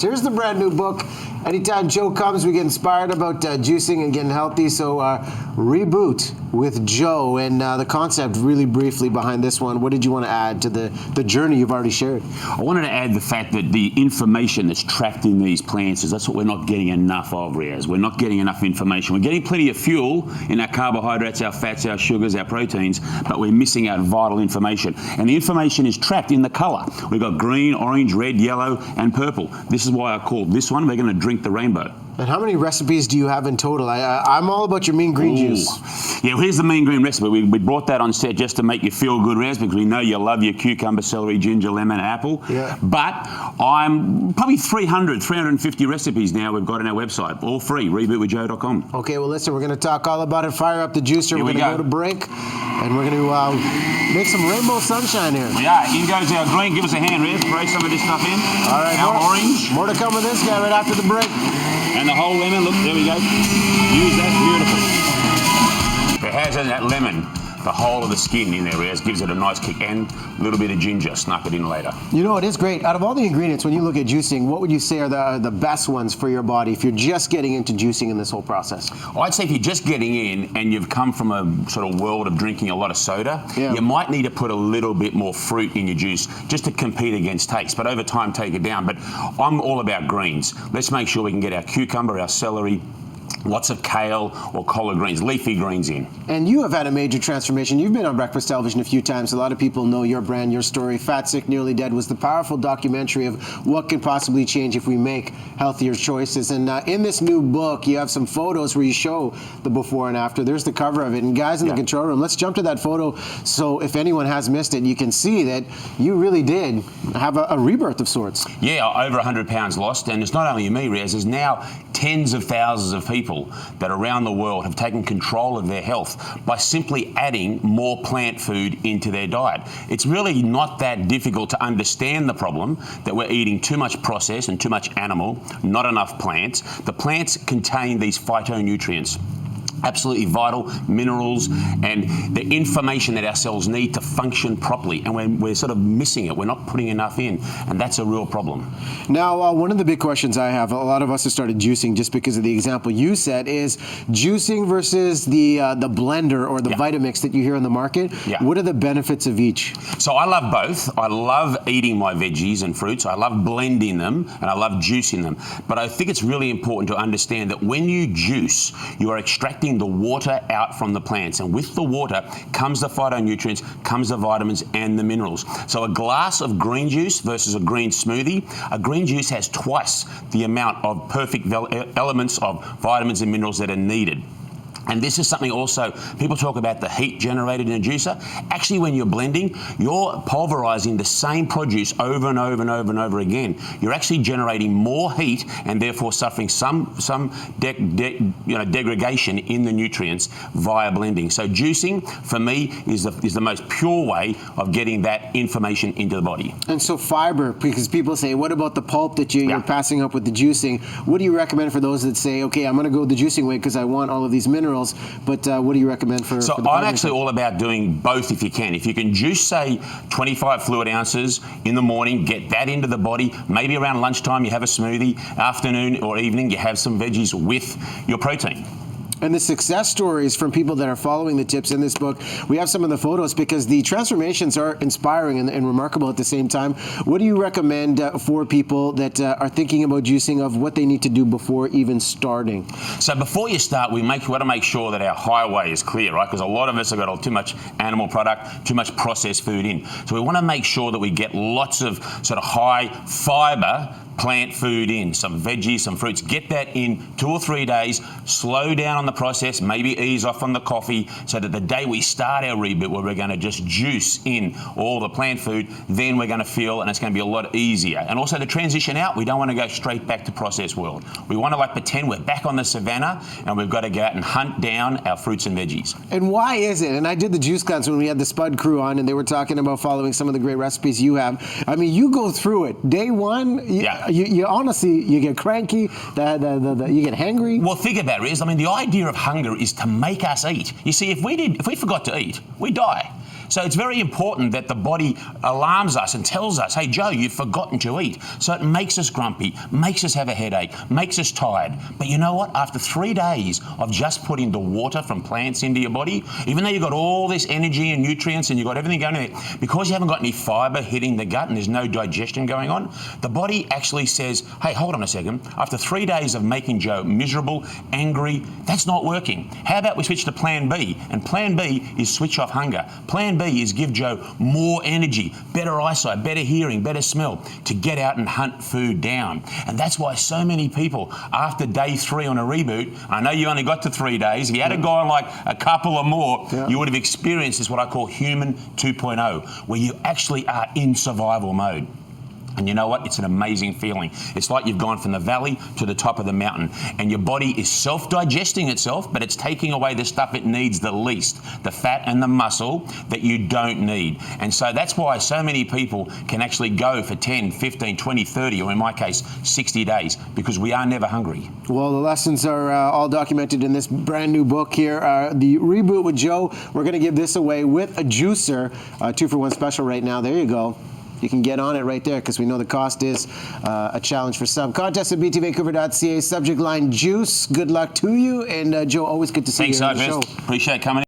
Here's the brand new book. Anytime Joe comes, we get inspired about juicing and getting healthy. So Reboot with Joe, and the concept really briefly behind this one. What did you want to add to the journey you've already shared? I wanted to add the fact that the information that's trapped in these plants is that's what we're not getting enough of, Riaz. We're not getting enough information. We're getting plenty of fuel in our carbohydrates, our fats, our sugars, our proteins, but we're missing out vital information. And the information is trapped in the colour. We've got green, orange, red, yellow, and purple. This is why I called this one, we're going to drink the rainbow. And how many recipes do you have in total? I'm all about your mean green juice. Yeah, well, here's the mean green recipe. We brought that on set just to make you feel good, Raz, because we know you love your cucumber, celery, ginger, lemon, apple. Yeah. But I'm probably 350 recipes now we've got on our website, all free, rebootwithjoe.com. Okay, well, listen, we're going to talk all about it. Fire up the juicer. We're going to go to break, and we're going to make some rainbow sunshine here. Yeah, in goes our green. Give us a hand, Raz. Spray some of this stuff in. All right, our orange. More to come with this guy right after the break. And the whole lemon, look, there we go. Use that, beautiful. It has in that lemon the whole of the skin in there, Raz, gives it a nice kick, and a little bit of ginger, snuck it in later. You know, it is great. Out of all the ingredients, when you look at juicing, what would you say are the best ones for your body if you're just getting into juicing in this whole process? Well, I'd say if you're just getting in and you've come from a sort of world of drinking a lot of soda, yeah, you might need to put a little bit more fruit in your juice just to compete against taste, but over time take it down. But I'm all about greens. Let's make sure we can get our cucumber, our celery, lots of kale or collard greens, leafy greens in. And you have had a major transformation. You've been on breakfast television a few times. A lot of people know your brand, your story. Fat, Sick, Nearly Dead was the powerful documentary of what can possibly change if we make healthier choices. And in this new book, you have some photos where you show the before and after. There's the cover of it. And guys in the control room, let's jump to that photo so if anyone has missed it, you can see that you really did have a rebirth of sorts. Yeah, over 100 pounds lost. And it's not only me, Riaz, there's now tens of thousands of people that around the world have taken control of their health by simply adding more plant food into their diet. It's really not that difficult to understand the problem that we're eating too much processed and too much animal, not enough plants. The plants contain these phytonutrients, absolutely vital minerals and the information that our cells need to function properly, and we're sort of missing it. We're not putting enough in, and that's a real problem. Now, one of the big questions I have, a lot of us have started juicing just because of the example you said, is juicing versus the blender or the Vitamix that you hear on the market. Yeah. What are the benefits of each? So I love both. I love eating my veggies and fruits. I love blending them, and I love juicing them. But I think it's really important to understand that when you juice, you are extracting the water out from the plants, and with the water comes the phytonutrients, comes the vitamins and the minerals. So a glass of green juice versus a green smoothie, a green juice has twice the amount of perfect elements of vitamins and minerals that are needed. And this is something also, people talk about the heat generated in a juicer. Actually, when you're blending, you're pulverizing the same produce over and over and over and over again. You're actually generating more heat and therefore suffering some degradation in the nutrients via blending. So juicing, for me, is the most pure way of getting that information into the body. And so fiber, because people say, what about the pulp that you're passing up with the juicing? What do you recommend for those that say, okay, I'm going to go the juicing way because I want all of these minerals? But what do you recommend for? So for the I'm actually all about doing both if you can. If you can juice, say, 25 fluid ounces in the morning, get that into the body. Maybe around lunchtime you have a smoothie. Afternoon or evening you have some veggies with your protein. And the success stories from people that are following the tips in this book, we have some of the photos because the transformations are inspiring and remarkable at the same time. What do you recommend for people that are thinking about juicing, of what they need to do before even starting? So before you start, we want to make sure that our highway is clear, right? Because a lot of us have got too much animal product, too much processed food in. So we want to make sure that we get lots of sort of high fiber plant food in, some veggies, some fruits. Get that in 2 or 3 days. Slow down on the process, maybe ease off on the coffee, so that the day we start our reboot, where we're going to just juice in all the plant food, then we're going to feel, and it's going to be a lot easier. And also to transition out, we don't want to go straight back to processed world. We want to pretend we're back on the savannah, and we've got to go out and hunt down our fruits and veggies. And why is it? And I did the Juice Cleanse when we had the Spud crew on, and they were talking about following some of the great recipes you have. I mean, you go through it. Day one, you honestly, you get cranky, you get hangry. Well, think about it, Riz. I mean, the idea of hunger is to make us eat. You see, if we forgot to eat, we die. So it's very important that the body alarms us and tells us, hey, Joe, you've forgotten to eat. So it makes us grumpy, makes us have a headache, makes us tired. But you know what? After 3 days of just putting the water from plants into your body, even though you've got all this energy and nutrients and you've got everything going in there, because you haven't got any fibre hitting the gut and there's no digestion going on, the body actually says, hey, hold on a second. After 3 days of making Joe miserable, angry, that's not working. How about we switch to plan B? And plan B is switch off hunger. Plan B is give Joe more energy, better eyesight, better hearing, better smell to get out and hunt food down. And that's why so many people, after day 3 on a reboot, I know you only got to 3 days, if you had gone like a couple or more, you would have experienced this, what I call human 2.0, where you actually are in survival mode. And you know what? It's an amazing feeling. It's like you've gone from the valley to the top of the mountain, and your body is self-digesting itself, but it's taking away the stuff it needs the least, the fat and the muscle that you don't need. And so that's why so many people can actually go for 10, 15, 20, 30, or in my case, 60 days, because we are never hungry. Well, the lessons are all documented in this brand new book here, The Reboot with Joe. We're going to give this away with a juicer, 2-for-1 special right now. There you go. You can get on it right there because we know the cost is a challenge for some. Contest at btvancouver.ca, subject line juice. Good luck to you. And Joe, always good to see you on the show. Thanks, Appreciate coming in.